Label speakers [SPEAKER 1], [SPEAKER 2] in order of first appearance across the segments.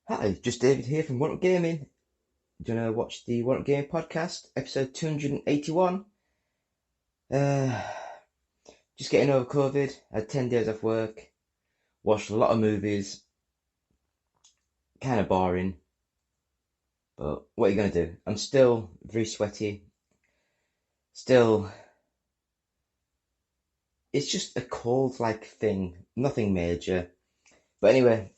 [SPEAKER 1] Hi, just David here from One Up Gaming. Do you want to watch the One Up Gaming podcast, episode 281? Uh, just getting over COVID. I had 10 days off work. Watched a lot of movies. Kind of boring. But what are you going to do? I'm still very sweaty. Still, it's just a cold-like thing. Nothing major. But anyway,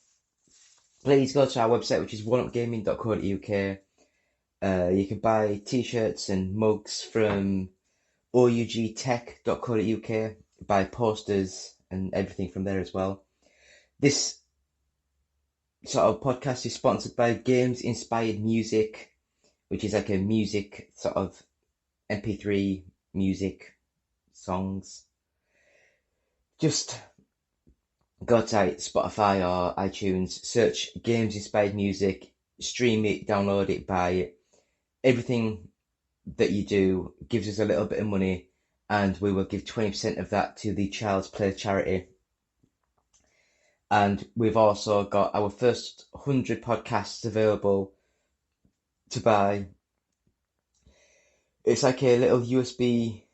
[SPEAKER 1] please go to our website, which is oneupgaming.co.uk. You can buy t-shirts and mugs from ougtech.co.uk, buy posters and everything from there as well. This sort of podcast is sponsored by Games Inspired Music, which is like a music sort of MP3 music songs. Just go to Spotify or iTunes, search Games Inspired Music, stream it, download it, buy it. Everything that you do gives us a little bit of money, and we will give 20% of that to the Child's Play charity. And we've also got our first 100 podcasts available to buy. It's like a little USB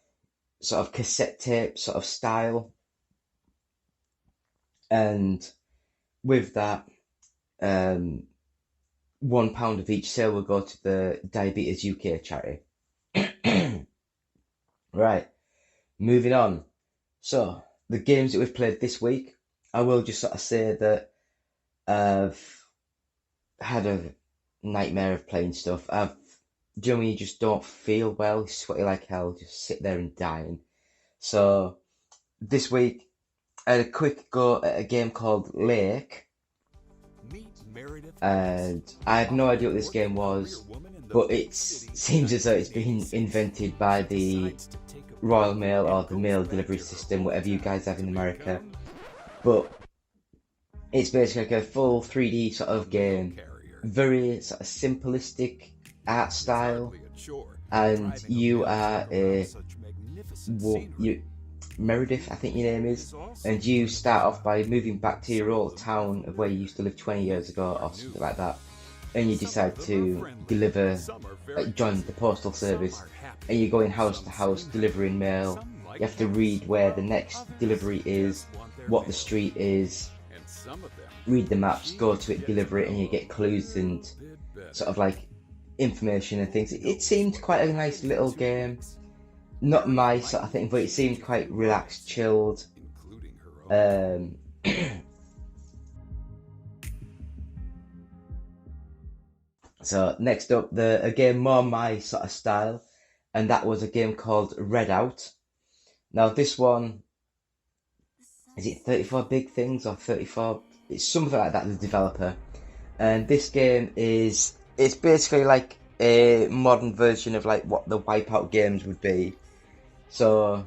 [SPEAKER 1] sort of cassette tape sort of style. And with that, £1 of each sale will go to the Diabetes UK charity. Right, moving on. So, the games that we've played this week, I will just sort of say that I've had a nightmare of playing stuff. Do you know when you just don't feel well, sweaty like hell, just sit there and dying. So, this week, I had a quick go at a game called Lake, and I had no idea what this game was, but it seems as though it's been invented by the Royal Mail or the mail delivery system, whatever you guys have in America. But it's basically like a full 3D sort of game, very sort of simplistic art style, and you are Meredith, I think your name is, and you start off by moving back to your old town of where you used to live 20 years ago or something like that, and you decide to join the postal service, and you're going house to house delivering mail. You have to read where the next delivery is, what the street is, read the maps, go to it, deliver it, and you get clues and sort of like information and things. It seemed quite a nice little game. Not my sort of thing, but it seemed quite relaxed, chilled. So next up, a game more my sort of style, and that was a game called Redout. Now this one, is it 34 Big Things or 34? It's something like that, the developer. And this game it's basically like a modern version of like what the Wipeout games would be. So,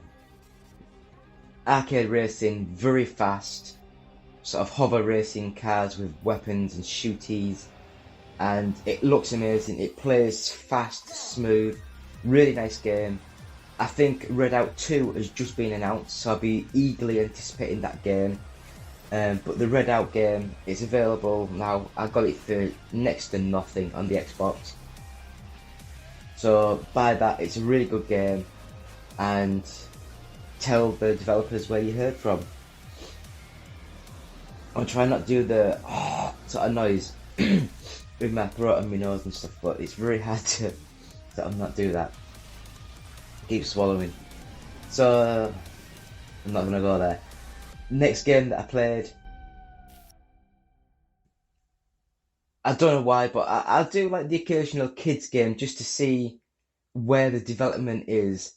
[SPEAKER 1] arcade racing, very fast, sort of hover racing cars with weapons and shooties, and it looks amazing. It plays fast, smooth, really nice game. I think Redout 2 has just been announced, so I'll be eagerly anticipating that game. But the Redout game is available now. I got it for next to nothing on the Xbox. So buy that, it's a really good game. And tell the developers where you heard from. I'll try not to do the sort of noise with my throat and my nose and stuff, but it's very hard to sort of not do that. Keep swallowing. So I'm not gonna go there. Next game that I played, I don't know why, but I do like the occasional kids game just to see where the development is.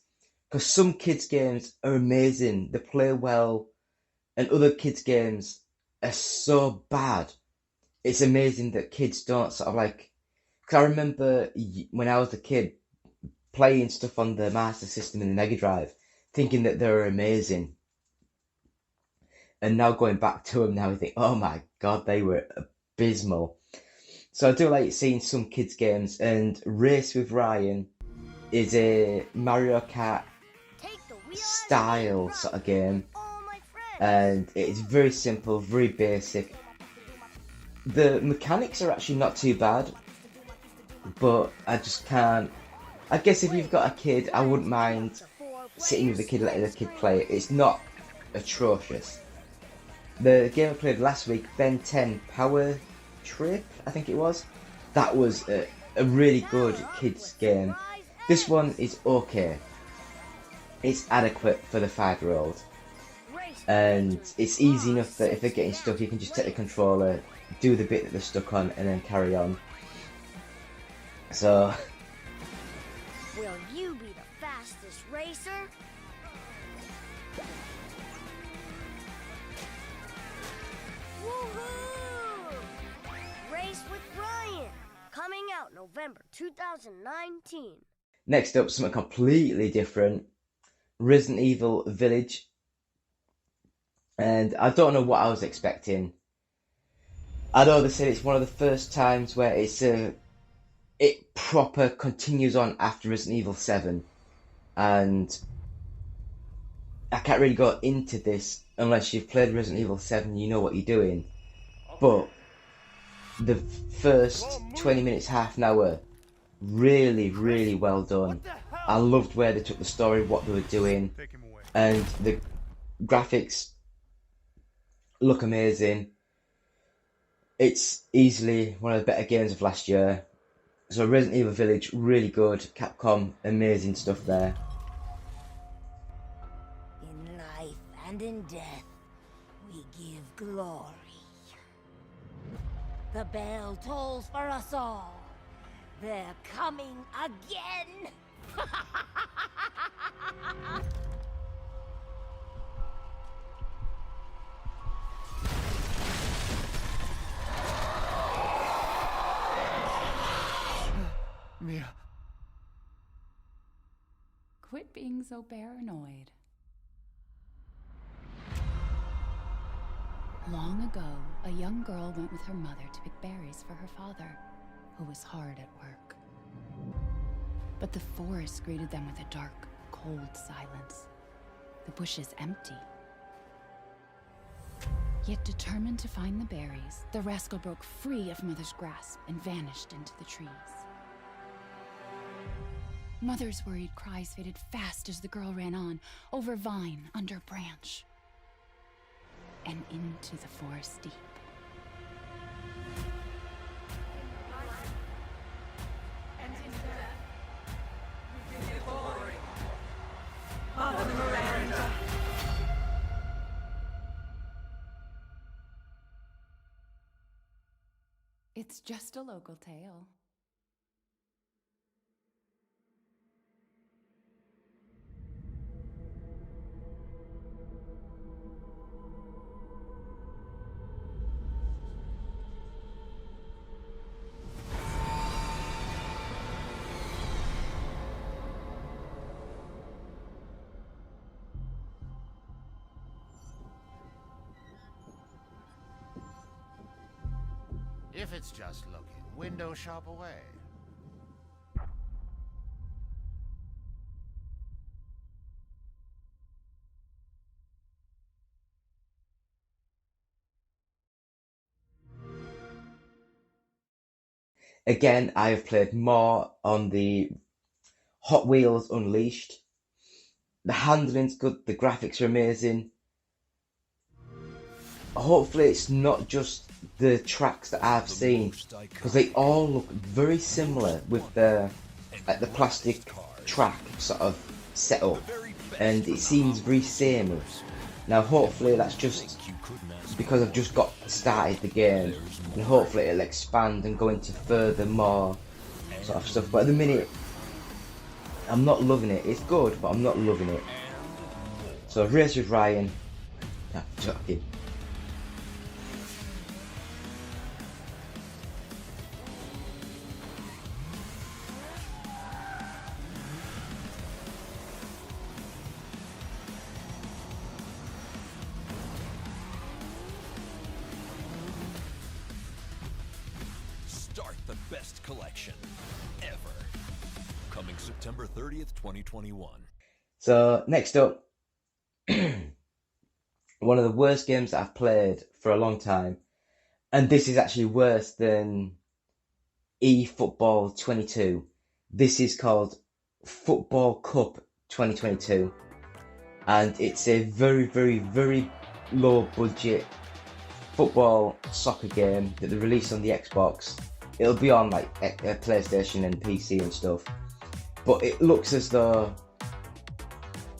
[SPEAKER 1] Because some kids games are amazing, they play well, and other kids games are so bad. It's amazing that kids don't sort of like. Because I remember when I was a kid playing stuff on the Master System and the Mega Drive, thinking that they were amazing, and now going back to them now, I think, oh my god, they were abysmal. So I do like seeing some kids games, and Race with Ryan is a Mario Kart style sort of game, and it's very simple, very basic, The mechanics are actually not too bad, but I just can't. I guess if you've got a kid, I wouldn't mind sitting with the kid, letting the kid play it. It's not atrocious. The game I played last week, Ben 10 Power Trip, I think it was. That was a really good kids game. This one is okay. It's adequate for the 5-year-old. And it's easy enough that if they're getting stuck, you can just take the controller, do the bit that they're stuck on, and then carry on. So...
[SPEAKER 2] Will you be the fastest racer? Woohoo! Race with Ryan, coming out November 2019.
[SPEAKER 1] Next up, something completely different. Resident Evil Village. And I don't know what I was expecting. I know they said it's one of the first times where it proper continues on after Resident Evil 7. And I can't really go into this unless you've played Resident Evil 7, you know what you're doing. But the first 20 minutes, half an hour, really, really well done. I loved where they took the story, what they were doing, and the graphics look amazing. It's easily one of the better games of last year. So Resident Evil Village, really good. Capcom, amazing stuff there.
[SPEAKER 2] In life and in death, we give glory. The bell tolls for us all. They're coming again.
[SPEAKER 3] Mia.
[SPEAKER 4] Quit being so paranoid. Long ago, a young girl went with her mother to pick berries for her father, who was hard at work. But the forest greeted them with a dark, cold silence. The bushes empty. Yet determined to find the berries, the rascal broke free of Mother's grasp and vanished into the trees. Mother's worried cries faded fast as the girl ran on, over vine, under branch, and into the forest deep. It's just a local tale.
[SPEAKER 3] If it's just looking, window shop away.
[SPEAKER 1] Again, I have played more on the Hot Wheels Unleashed. The handling's good, the graphics are amazing. Hopefully it's not just the tracks that I've seen, because they all look very similar with the plastic track sort of setup, and it seems very samey. Now hopefully that's just because I've just got started the game, and hopefully it'll expand and go into further more sort of stuff. But at the minute, I'm not loving it. It's good, but I'm not loving it. So Race with Ryan. I'm joking.
[SPEAKER 5] Start the best collection ever. Coming September 30th, 2021.
[SPEAKER 1] So next up, one of the worst games that I've played for a long time, And this is actually worse than eFootball 22. This is called Football Cup 2022. And it's a very, very, very low budget football soccer game that they released on the Xbox. It'll be on like PlayStation and PC and stuff. But it looks as though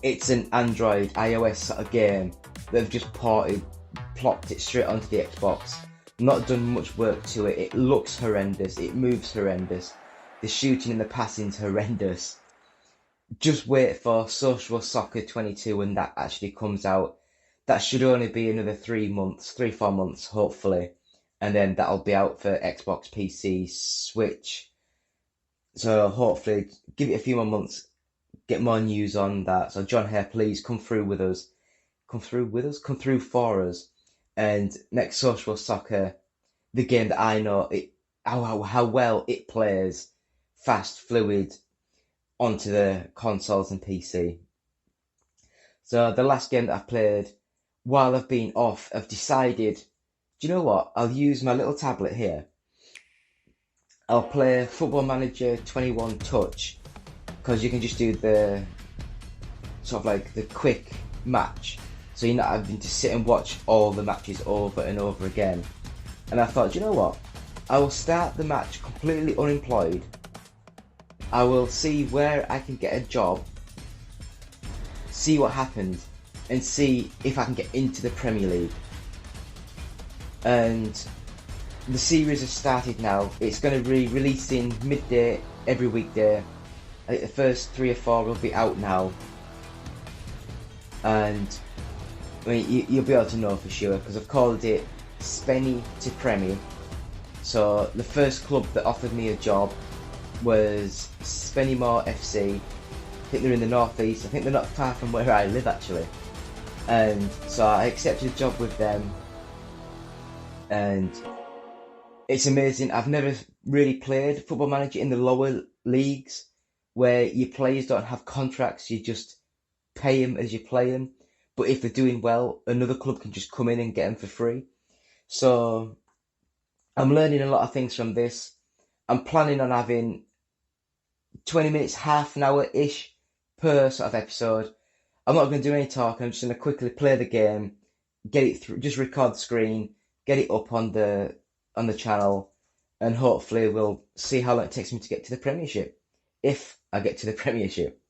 [SPEAKER 1] it's an Android, iOS sort of game. They've just plopped it straight onto the Xbox. Not done much work to it. It looks horrendous. It moves horrendous. The shooting and the passing's horrendous. Just wait for Social Soccer 22 when that actually comes out. That should only be another 4 months, hopefully. And then that'll be out for Xbox, PC, Switch. So hopefully, give it a few more months, get more news on that. So John Hare, please come through with us. Come through for us. And next Social Soccer, the game that I know, how well it plays, fast, fluid, onto the consoles and PC. So the last game that I've played while I've been off, I've decided, do you know what? I'll use my little tablet here. I'll play Football Manager 21 Touch, because you can just do the sort of like the quick match, so you're not having to sit and watch all the matches over and over again. And I thought, do you know what? I will start the match completely unemployed. I will see where I can get a job, see what happens, and see if I can get into the Premier League. And the series has started now. It's going to be releasing midday every weekday. I think the first 3 or 4 will be out now. And I mean, you'll be able to know for sure, because I've called it Spenny to Premier. So the first club that offered me a job was Spennymoor FC. I think they're in the northeast. I think they're not far from where I live actually. And so I accepted a job with them. And it's amazing. I've never really played Football Manager in the lower leagues, where your players don't have contracts. You just pay them as you play them. But if they're doing well, another club can just come in and get them for free. So I'm learning a lot of things from this. I'm planning on having 20 minutes, half an hour-ish per sort of episode. I'm not going to do any talking. I'm just going to quickly play the game, get it through, just record the screen, get it up on the channel, and hopefully we'll see how long it takes me to get to the Premiership, if I get to the Premiership.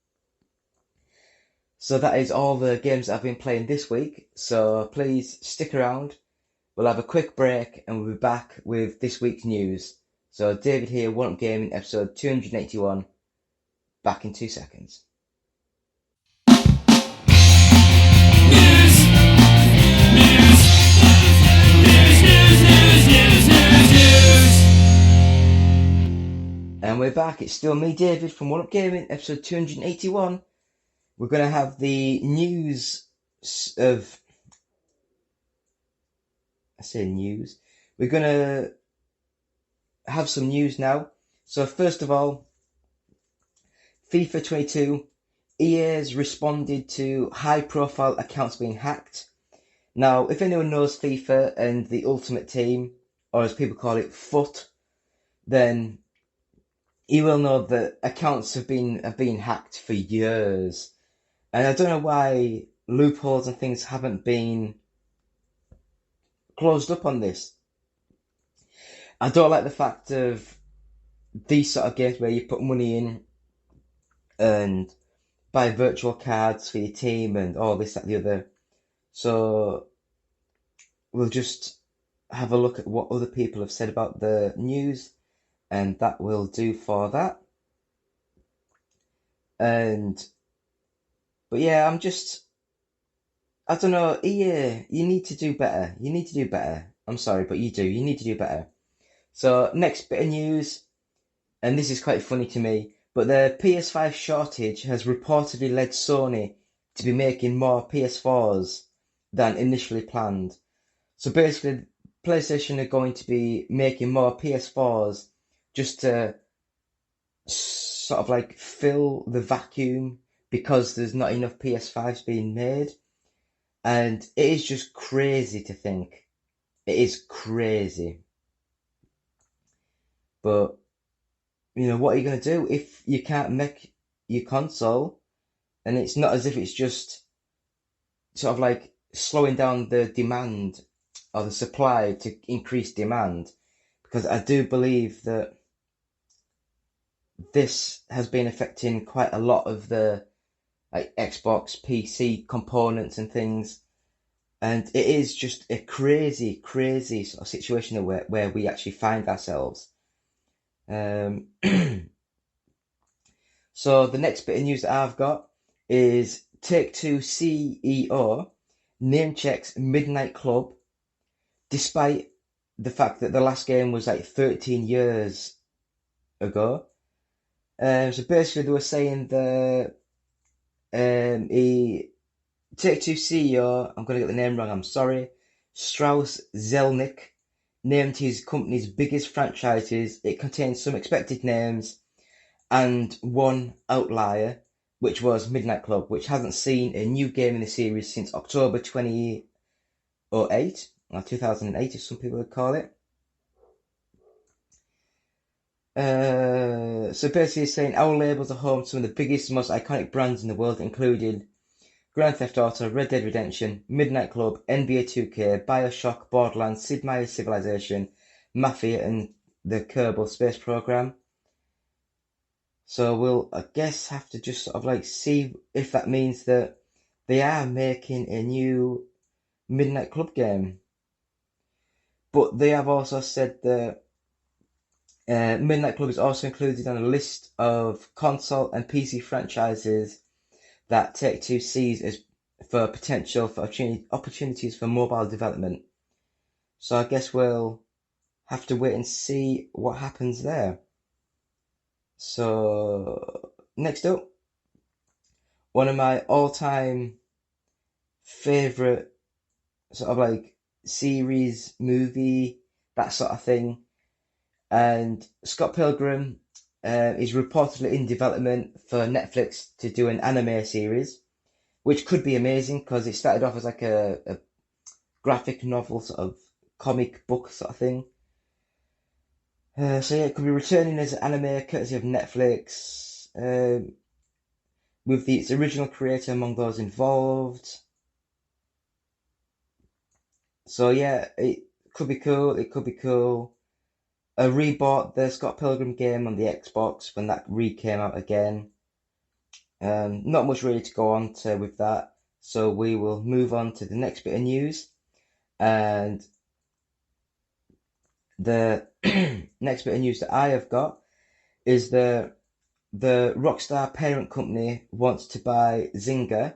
[SPEAKER 1] So that is all the games I've been playing this week. So please stick around. We'll have a quick break and we'll be back with this week's news. So David here, One Up Gaming, episode 281. Back in 2 seconds. And we're back. It's still me, David, from One Up Gaming, episode 281. We're going to have the news of... I say news. We're going to have some news now. So first of all, FIFA 22, EA's responded to high-profile accounts being hacked. Now, if anyone knows FIFA and the Ultimate Team, or as people call it, FUT, then you will know that accounts have been hacked for years. And I don't know why loopholes and things haven't been closed up on this. I don't like the fact of these sort of games where you put money in and buy virtual cards for your team and all this, that, the other. So we'll just have a look at what other people have said about the news, and that will do for that. But yeah, I don't know, EA, you need to do better. You need to do better. I'm sorry, but you do. You need to do better. So next bit of news, and this is quite funny to me, but the PS5 shortage has reportedly led Sony to be making more PS4s than initially planned. So basically, PlayStation are going to be making more PS4s just to sort of like fill the vacuum, because there's not enough PS5s being made. And it is just crazy to think. It is crazy. But, what are you going to do if you can't make your console? And it's not as if it's just sort of like slowing down the demand or the supply to increase demand. Because I do believe that this has been affecting quite a lot of the like Xbox, PC components and things. And it is just a crazy, crazy sort of situation where we actually find ourselves. So the next bit of news that I've got is Take-Two CEO name checks Midnight Club, despite the fact that the last game was like 13 years ago. So basically they were saying that Take-Two CEO, I'm going to get the name wrong, I'm sorry, Strauss Zelnick, named his company's biggest franchises. It contains some expected names and one outlier, which was Midnight Club, which hasn't seen a new game in the series since October 2008, or 2008 as some people would call it. So basically it's saying our labels are home to some of the biggest, most iconic brands in the world, including Grand Theft Auto, Red Dead Redemption, Midnight Club, NBA 2K, Bioshock, Borderlands, Sid Meier's Civilization, Mafia, and the Kerbal Space Program. So we'll, I guess, have to just sort of like see if that means that they are making a new Midnight Club game. But they have also said that Midnight Club is also included on a list of console and PC franchises that Take-Two sees as for potential for opportunities for mobile development. So I guess we'll have to wait and see what happens there. So next up, one of my all-time favorite sort of like series, movie, that sort of thing. And Scott Pilgrim is reportedly in development for Netflix to do an anime series, which could be amazing because it started off as like a graphic novel sort of comic book sort of thing. So yeah, it could be returning as an anime courtesy of Netflix, with its original creator among those involved. So yeah, it could be cool. It could be cool. I rebought the Scott Pilgrim game on the Xbox when that came out again. Not much really to go on to with that, so we will move on to the next bit of news. And the next bit of news that I have got is the Rockstar parent company wants to buy Zynga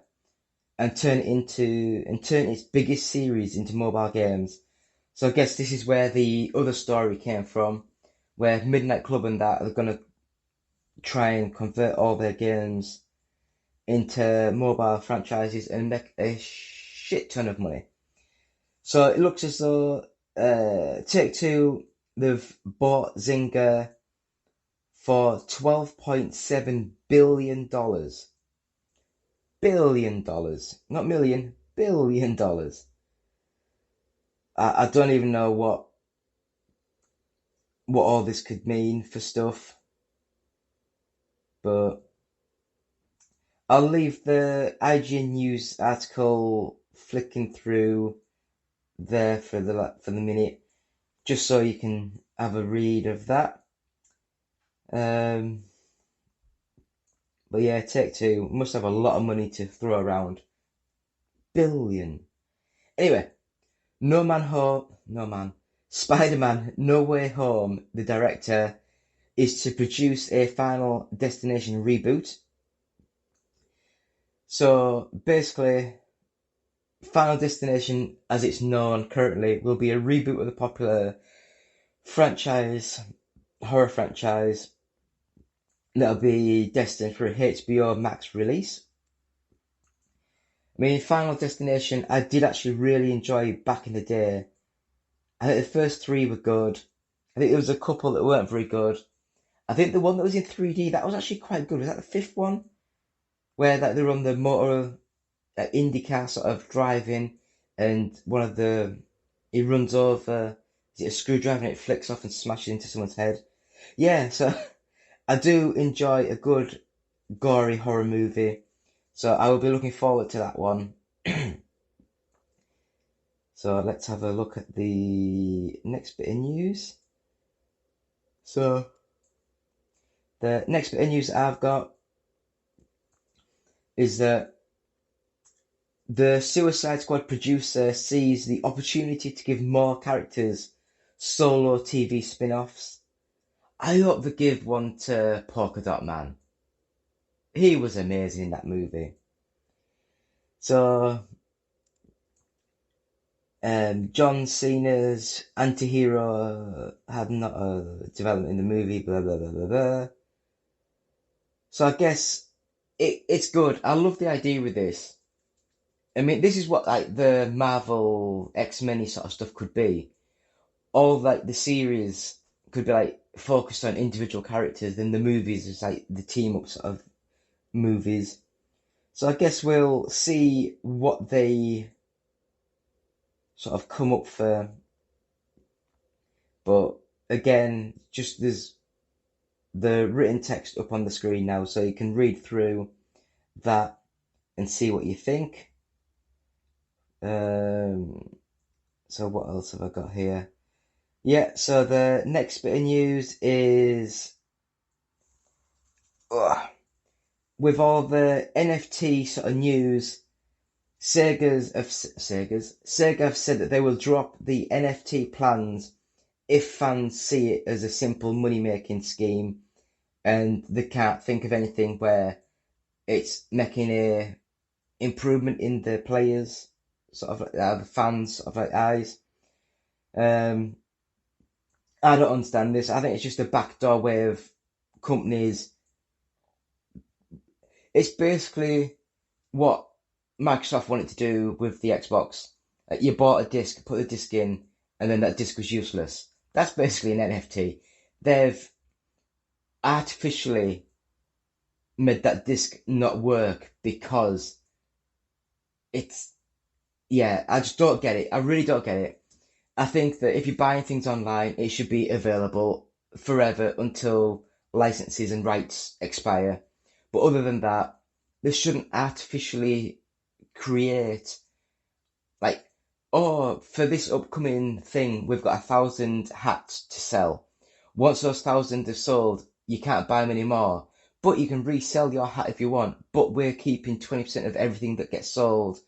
[SPEAKER 1] and turn its biggest series into mobile games. So I guess this is where the other story came from, where Midnight Club and that are going to try and convert all their games into mobile franchises and make a shit ton of money. So it looks as though Take-Two, they've bought Zynga for $12.7 billion. Billion dollars. Not million, $billion. I don't even know what all this could mean for stuff. But I'll leave the IGN News article flicking through there for the minute, just so you can have a read of that. But yeah, Take-Two must have a lot of money to throw around. Billion. Anyway, Spider-Man No Way Home, the director, is to produce a Final Destination reboot. So basically, Final Destination, as it's known currently, will be a reboot of the popular horror franchise, that'll be destined for a HBO Max release. I mean, Final Destination, I did actually really enjoy back in the day. I think the first three were good. I think there was a couple that weren't very good. I think the one that was in 3D, that was actually quite good. Was that the fifth one? Where like, they were on the motor IndyCar sort of driving, and one of the he runs over, is it a screwdriver, and it flicks off and smashes into someone's head. Yeah, so I do enjoy a good gory horror movie, so I will be looking forward to that one. So let's have a look at the next bit of news. So the next bit of news I've got is that the Suicide Squad producer sees the opportunity to give more characters solo TV spin-offs. I hope they give one to Polka Dot Man. He was amazing in that movie. So, John Cena's anti-hero had not a development in the movie, blah, blah, blah, blah, blah. So I guess it's good. I love the idea with this. I mean, this is what like the Marvel X-Men sort of stuff could be. All like the series could be like focused on individual characters, then the movies is like the team up sort of movies. So I guess we'll see what they sort of come up for. But again, just there's the written text up on the screen now, so you can read through that and see what you think. So what else have I got here? Yeah, so the next bit of news is with all the NFT sort of news, Sega have said that they will drop the NFT plans if fans see it as a simple money-making scheme and they can't think of anything where it's making a improvement in the players, sort of like the fans sort of like eyes. I don't understand this. I think it's just a backdoor way of companies. It's basically what Microsoft wanted to do with the Xbox. You bought a disc, put the disc in, and then that disc was useless. That's basically an NFT. They've artificially made that disc not work because it's... Yeah, I just don't get it. I really don't get it. I think that if you're buying things online, it should be available forever until licenses and rights expire. But other than that, they shouldn't artificially create, like, oh, for this upcoming thing, we've got 1,000 hats to sell. Once those 1,000 are sold, you can't buy them anymore. But you can resell your hat if you want. But we're keeping 20% of everything that gets sold.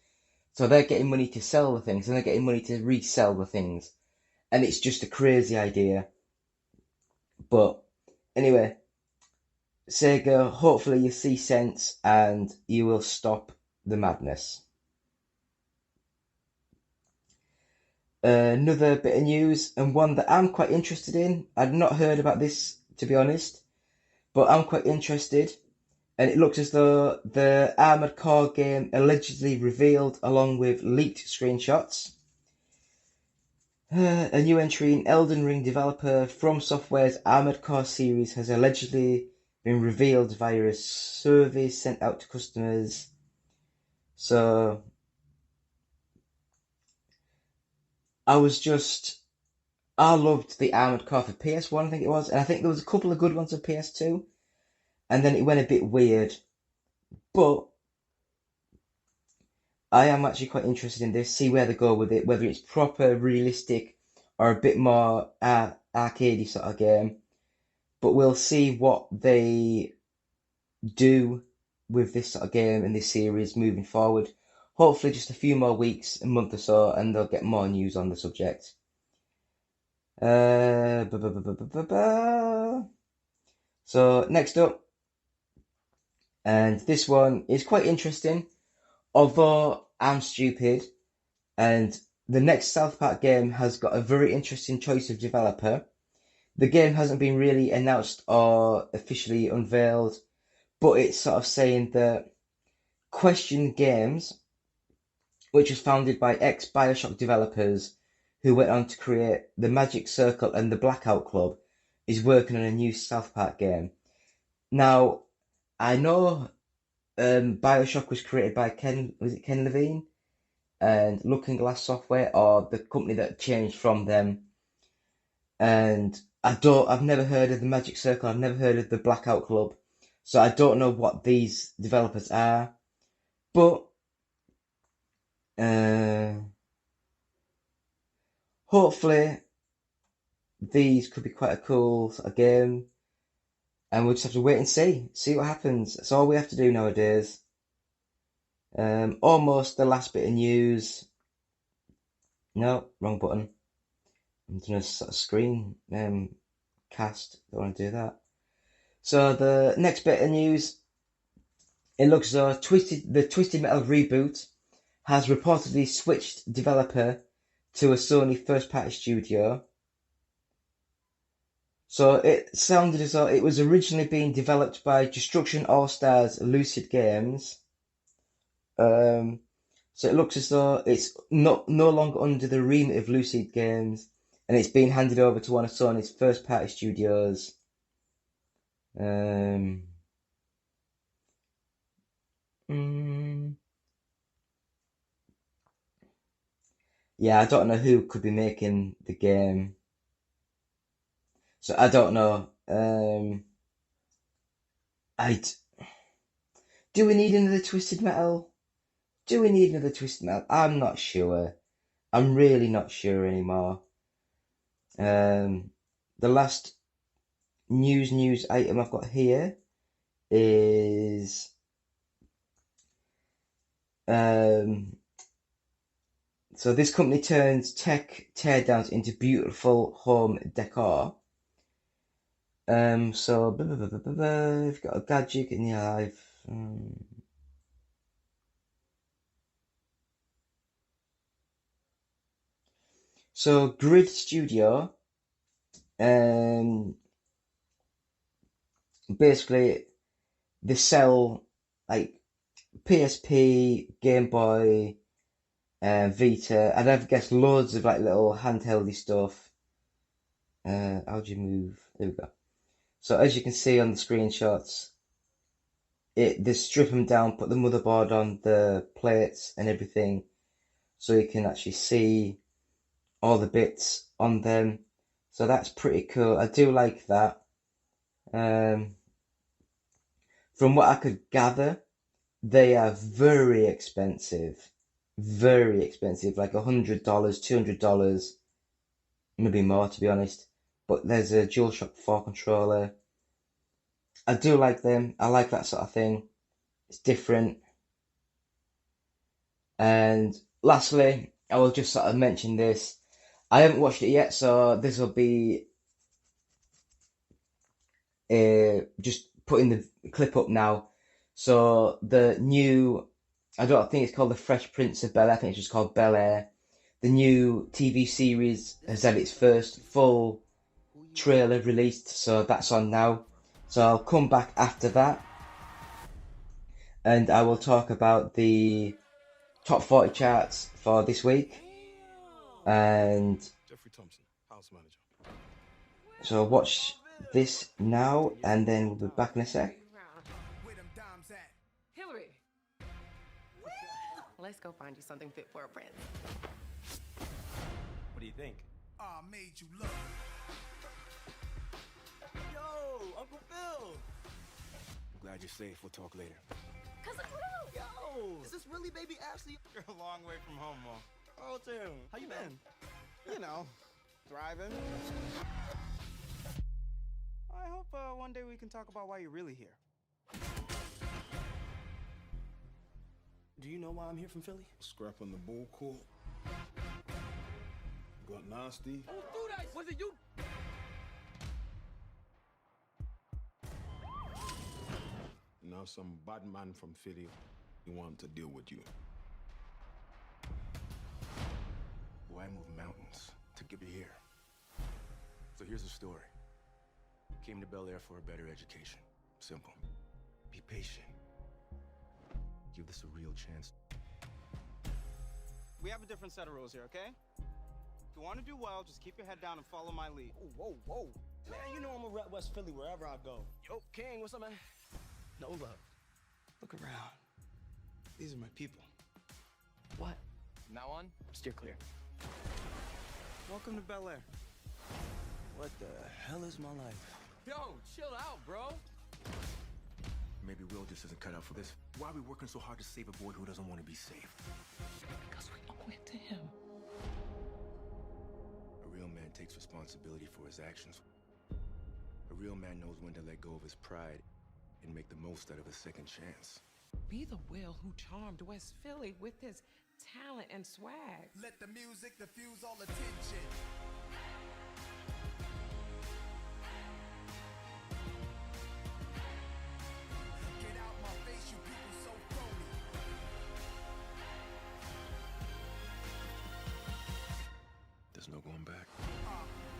[SPEAKER 1] So they're getting money to sell the things, and they're getting money to resell the things. And it's just a crazy idea. But anyway, Sega, hopefully you see sense and you will stop the madness. Another bit of news, and one that I'm quite interested in. I'd not heard about this, to be honest, but I'm quite interested. And it looks as though the Armored Core game allegedly revealed along with leaked screenshots. A new entry in Elden Ring developer From Software's Armored Core series has allegedly been revealed via a survey sent out to customers. So I loved the Armored Core for PS1, I think it was, and I think there was a couple of good ones for PS2. And then it went a bit weird. But I am actually quite interested in this, see where they go with it, whether it's proper, realistic, or a bit more arcadey sort of game. But we'll see what they do with this sort of game and this series moving forward. Hopefully just a few more weeks, a month or so, and they'll get more news on the subject. So next up, and this one is quite interesting, although I'm stupid, and the next South Park game has got a very interesting choice of developer. The game hasn't been really announced or officially unveiled, but it's sort of saying that Question Games, which was founded by ex-Bioshock developers who went on to create the Magic Circle and the Blackout Club, is working on a new South Park game. Now, I know Bioshock was created by Ken Levine, and Looking Glass Software, or the company that changed from them. And I've never heard of the Magic Circle. I've never heard of the Blackout Club. So I don't know what these developers are. But hopefully these could be quite a cool sort of game. And we'll just have to wait and see what happens. That's all we have to do nowadays. Almost the last bit of news. No, wrong button. I'm doing a sort of screen cast. Don't want to do that. So the next bit of news. It looks as though the Twisted Metal reboot has reportedly switched developer to a Sony first-party studio. So it sounded as though it was originally being developed by Destruction All-Stars Lucid Games. So it looks as though it's no longer under the remit of Lucid Games, and it's been handed over to one of Sony's first-party studios. Yeah, I don't know who could be making the game. So I don't know. Do we need another Twisted Metal? Do we need another Twisted Metal? I'm not sure. I'm really not sure anymore. The last news item I've got here is so this company turns tech teardowns into beautiful home decor. So we've got a gadget in the live. So Grid Studio, basically they sell like PSP, Game Boy, Vita. I'd have guessed loads of like little handheldy stuff. How do you move? There we go. So as you can see on the screenshots, they strip them down, put the motherboard on the plates and everything, so you can actually see all the bits on them. So that's pretty cool. I do like that. From what I could gather, they are very expensive. Very expensive, like $100, $200, maybe more to be honest. But there's a DualShock 4 controller. I do like them. I like that sort of thing. It's different. And lastly, I will just sort of mention this. I haven't watched it yet, so this will be just putting the clip up now. So the new, I don't think it's called The Fresh Prince of Bel-Air, I think it's just called Bel-Air. The new TV series has had its first full trailer released, so that's on now. So I'll come back after that, and I will talk about the top 40 charts for this week. And so watch this now, and then we'll be back in a sec.
[SPEAKER 6] Hillary, let's go find you something fit for a prince.
[SPEAKER 7] What do you think?
[SPEAKER 8] I made you look.
[SPEAKER 7] Yo, Uncle Phil! I'm glad you're safe. We'll talk later.
[SPEAKER 6] Cousin Will!
[SPEAKER 7] Yo! Is this really baby Ashley?
[SPEAKER 8] You're a long way from home, Mom.
[SPEAKER 7] Oh, Tim. How you been? You know, thriving.
[SPEAKER 8] I hope one day we can talk about why you're really here.
[SPEAKER 7] Do you know why I'm here from Philly?
[SPEAKER 9] Scrapping the bull court. Got nasty.
[SPEAKER 7] Who threw that? Was it you?
[SPEAKER 9] Now some bad man from Philly want to deal with you.
[SPEAKER 7] Boy, I moved mountains to get you here. So here's the story. Came to Bel-Air for a better education. Simple. Be patient. Give this a real chance.
[SPEAKER 8] We have a different set of rules here, okay? If you want to do well, just keep your head down and follow my lead.
[SPEAKER 7] Whoa, whoa. Man, you know I'm gonna rep West Philly wherever I go. Yo, King, what's up, man? No love.
[SPEAKER 8] Look around. These are my people.
[SPEAKER 7] What?
[SPEAKER 8] From now on,
[SPEAKER 7] Steer clear.
[SPEAKER 8] welcome to Bel-Air. What the hell is my life?
[SPEAKER 3] Yo, chill out, bro.
[SPEAKER 7] Maybe Will just isn't cut out for this. Why are we working so hard to save a boy who doesn't want to be saved?
[SPEAKER 10] Because we owe it to him.
[SPEAKER 7] A real man takes responsibility for his actions. A real man knows when to let go of his pride and make the most out of a second chance.
[SPEAKER 10] Be the Will who charmed West Philly with his talent and swag.
[SPEAKER 3] Let the music diffuse all attention. Get out my face, you people so phony.
[SPEAKER 7] There's no going back.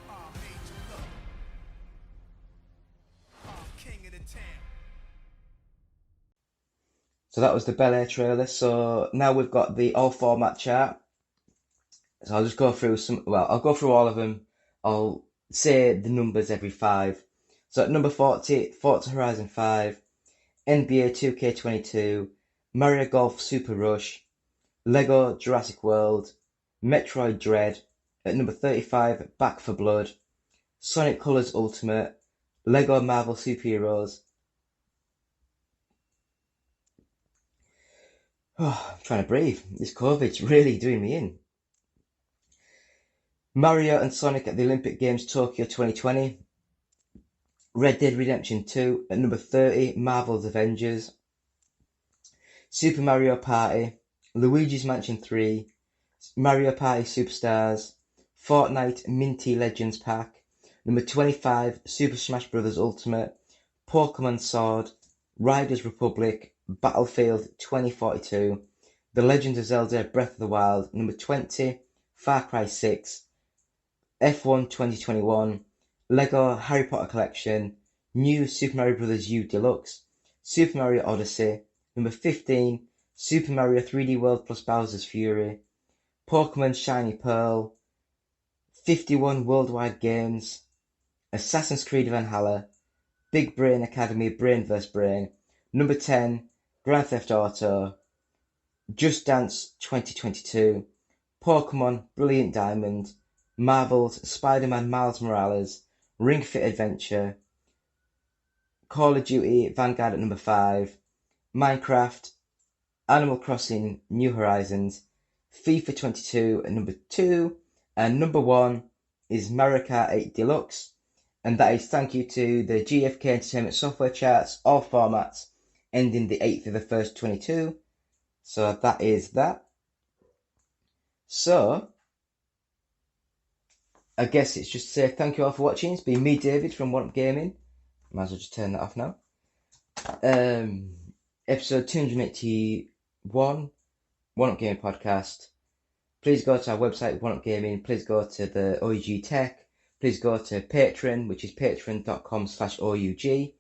[SPEAKER 3] I made you look. I'm king of the town.
[SPEAKER 1] So that was the Bel-Air trailer. So now we've got the all format chart. So I'll just go through I'll go through all of them. I'll say the numbers every 5. So at number 40, Forza Horizon 5, NBA 2K22, Mario Golf Super Rush, Lego Jurassic World, Metroid Dread. At number 35, Back 4 Blood, Sonic Colors Ultimate, Lego Marvel Superheroes. Oh, I'm trying to breathe. This COVID's really doing me in. Mario and Sonic at the Olympic Games Tokyo 2020. Red Dead Redemption 2 at number 30, Marvel's Avengers. Super Mario Party, Luigi's Mansion 3, Mario Party Superstars, Fortnite Minty Legends Pack. Number 25, Super Smash Bros. Ultimate, Pokemon Sword, Riders Republic, Battlefield 2042, The Legend of Zelda Breath of the Wild. Number 20, Far Cry 6, F1 2021, Lego Harry Potter Collection, New Super Mario Bros. U Deluxe, Super Mario Odyssey. Number 15, Super Mario 3D World plus Bowser's Fury, Pokemon Shiny Pearl, 51 Worldwide Games, Assassin's Creed Valhalla, Big Brain Academy Brain vs. Brain. Number 10, Grand Theft Auto, Just Dance 2022, Pokemon Brilliant Diamond, Marvel's Spider-Man Miles Morales, Ring Fit Adventure, Call of Duty Vanguard at number 5, Minecraft, Animal Crossing New Horizons, FIFA 22 at number 2, and number 1 is Mario Kart 8 Deluxe. And that is thank you to the GFK Entertainment Software Charts, all formats, ending the 8th of the 1st, 22. So that is that. So, I guess it's just to say thank you all for watching. It's been me, David, from One Up Gaming. Might as well just turn that off now. Episode 281, One Up Gaming Podcast. Please go to our website, One Up Gaming. Please go to the OUG Tech. Please go to Patreon, which is patreon.com/OUG.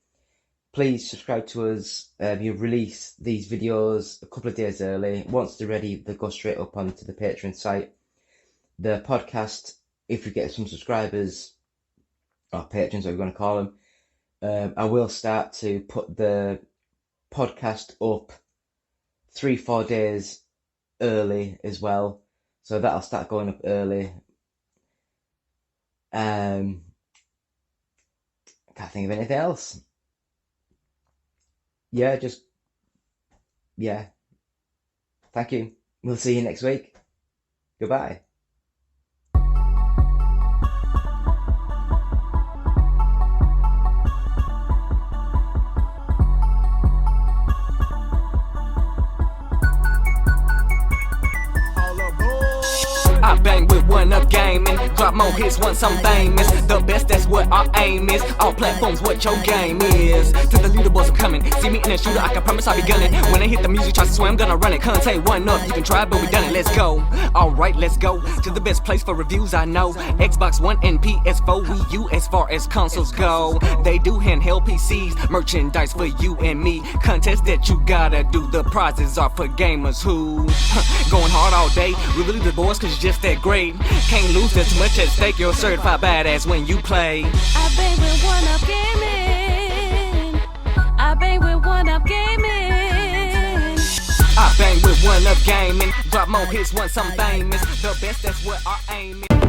[SPEAKER 1] Please subscribe to us. We release these videos a couple of days early. Once they're ready, they go straight up onto the Patreon site. The podcast, if we get some subscribers, or patrons, whatever you want to call them, I will start to put the podcast up 3-4 days early as well. So that'll start going up early. I can't think of anything else. Thank you. We'll see you next week. Goodbye.
[SPEAKER 11] I bang with One Up Gaming, drop more hits once I'm famous. The best, that's what our aim is. All platforms, what your game is. To the leaderboards are coming. See me in a shooter, I can promise I'll be gunning. When I hit the music, try to swear I'm gonna run it. Conte One Up, you can try, but we done it. Let's go. Alright, let's go to the best place for reviews I know. Xbox One and PS4, Wii U as far as consoles go. They do handheld PCs, merchandise for you and me. Contest that you gotta do. The prizes are for gamers who going hard all day. We really the boys cause you're just that great. Can't lose, there's too much at stake. You're a certified badass when you play.
[SPEAKER 12] I bang with One Up Gaming. I bang with One Up Gaming.
[SPEAKER 11] I bang with with one up gaming. Drop more hits once I'm famous. The best, that's what our aim is.